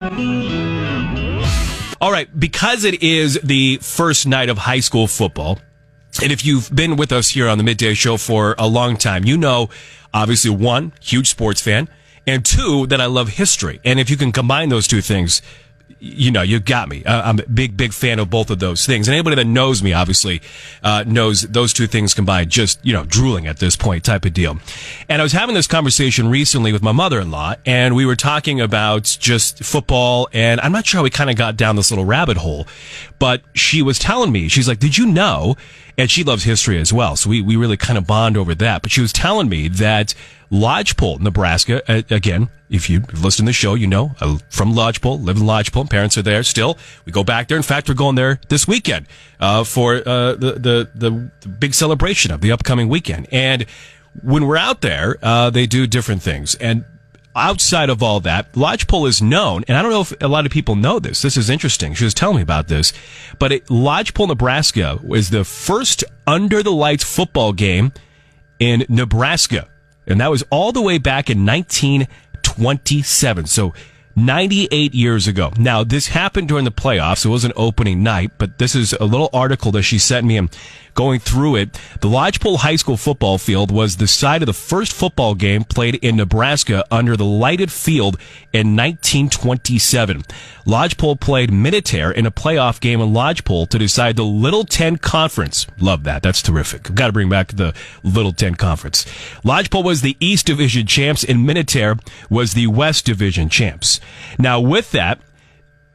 All right, because it is the first night of high school football, and if you've been with us here on the Midday Show for a long time, you know, obviously, one, huge sports fan, and two, that I love history. And if you can combine those two things, you know, you got me. I'm a big fan of both of those things. And anybody that knows me, obviously, knows those two things combined, just, you know, drooling at this point type of deal. And I was having this conversation recently with my mother-in-law, and we were talking about just football, and I'm not sure how we kind of got down this little rabbit hole, but she was telling me, she's like, did you know, and she loves history as well, so we really kind of bond over that, but she was telling me that Lodgepole, Nebraska, again, if you listen to the show, you know, from Lodgepole, live in Lodgepole, parents are there still. We go back there. In fact, we're going there this weekend for the big celebration of the upcoming weekend. And when we're out there, they do different things. And outside of all that, Lodgepole is known, and I don't know if a lot of people know this. This is interesting. She was telling me about this. But Lodgepole, Nebraska was the first under-the-lights football game in Nebraska. And that was all the way back in 1927. So 98 years ago. Now, this happened during the playoffs. It wasn't opening night, but this is a little article that she sent me, and going through it. The Lodgepole High School football field was the site of the first football game played in Nebraska under the lighted field in 1927. Lodgepole played Militaire in a playoff game in Lodgepole to decide the Little Ten Conference. Love that. That's terrific. Got to bring back the Little Ten Conference. Lodgepole was the East Division champs, and Militaire was the West Division champs. Now, with that,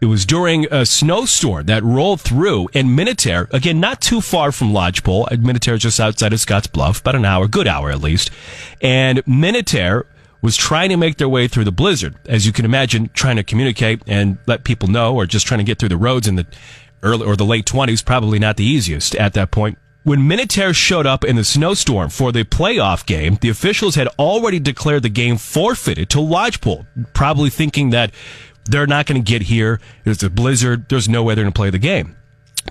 it was during a snowstorm that rolled through, and Militaire, again, not too far from Lodgepole. Militaire is just outside of Scotts Bluff, about an hour, good hour at least. And Militaire was trying to make their way through the blizzard. As you can imagine, trying to communicate and let people know, or just trying to get through the roads in the early or the late 20s, probably not the easiest at that point. When Militaire showed up in the snowstorm for the playoff game, the officials had already declared the game forfeited to Lodgepole, probably thinking that they're not going to get here. It's a blizzard. There's no way they're going to play the game.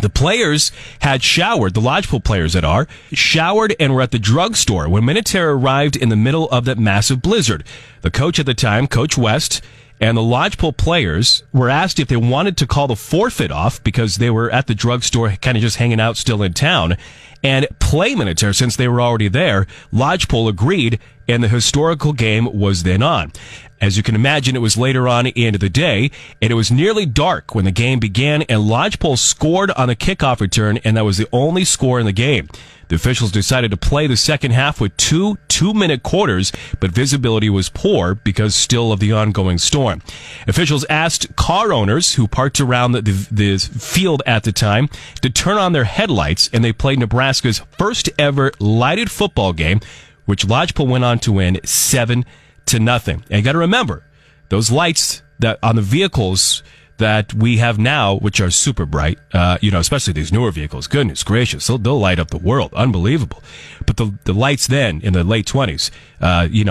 The players had showered, the Lodgepole players that are, showered and were at the drugstore when Militaire arrived in the middle of that massive blizzard. The coach at the time, Coach West, and the Lodgepole players were asked if they wanted to call the forfeit off because they were at the drugstore kind of just hanging out still in town and play Militaire since they were already there. Lodgepole agreed, and the historical game was then on. As you can imagine, it was later on into the day, and it was nearly dark when the game began, and Lodgepole scored on the kickoff return, and that was the only score in the game. The officials decided to play the second half with two 2-minute quarters, but visibility was poor because still of the ongoing storm. Officials asked car owners who parked around the field at the time to turn on their headlights, and they played Nebraska's first ever lighted football game, which Lodgepole went on to win 7-0. And you got to remember, those lights that on the vehicles that we have now, which are super bright, especially these newer vehicles, goodness gracious, they'll light up the world. Unbelievable. But the lights then in the late 20s,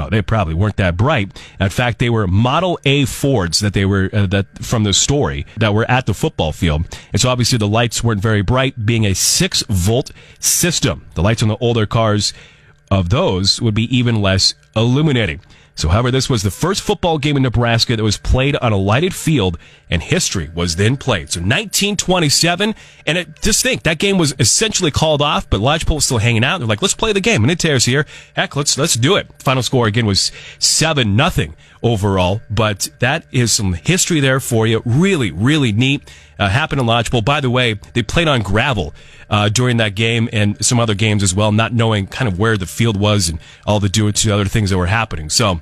they probably weren't that bright. In fact, they were Model A Fords that they were, that from the story, that were at the football field. And so obviously the lights weren't very bright, being a 6-volt system. The lights on the older cars of those would be even less illuminating. So, however, this was the first football game in Nebraska that was played on a lighted field, and history was then played. So, 1927, and just think, that game was essentially called off, but Lodgepole was still hanging out. They're like, let's play the game. Militaire's here. Heck, let's do it. Final score, again, was 7-0 overall, but that is some history there for you. Really, really neat. Happened in Lodgepole. By the way, they played on gravel during that game and some other games as well, not knowing kind of where the field was and all the other things that were happening. So,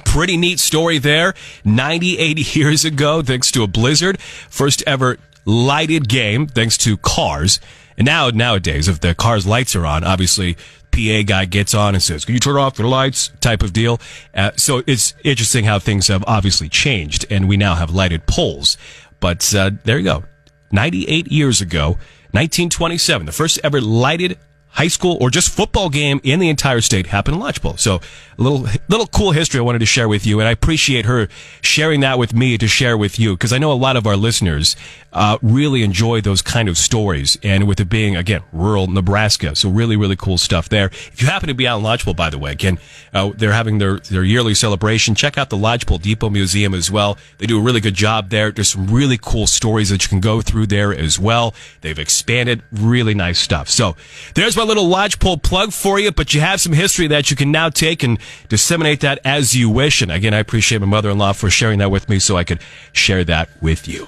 pretty neat story there. 98 years ago, thanks to a blizzard. First ever lighted game, thanks to cars. And nowadays, if the car's lights are on, obviously, PA guy gets on and says, can you turn off the lights? Type of deal. So it's interesting how things have obviously changed, and we now have lighted poles. But there you go. 98 years ago, 1927, the first ever lighted high school or just football game in the entire state happened in Lodgepole. So little cool history I wanted to share with you, and I appreciate her sharing that with me to share with you, because I know a lot of our listeners really enjoy those kind of stories, and with it being, again, rural Nebraska. So really, really cool stuff there. If you happen to be out in Lodgepole, by the way, again, they're having their yearly celebration. Check out the Lodgepole Depot Museum as well. They do a really good job there. There's some really cool stories that you can go through there as well. They've expanded. Really nice stuff. So there's my little Lodgepole plug for you, but you have some history that you can now take and disseminate that as you wish. And again, I appreciate my mother-in-law for sharing that with me so I could share that with you.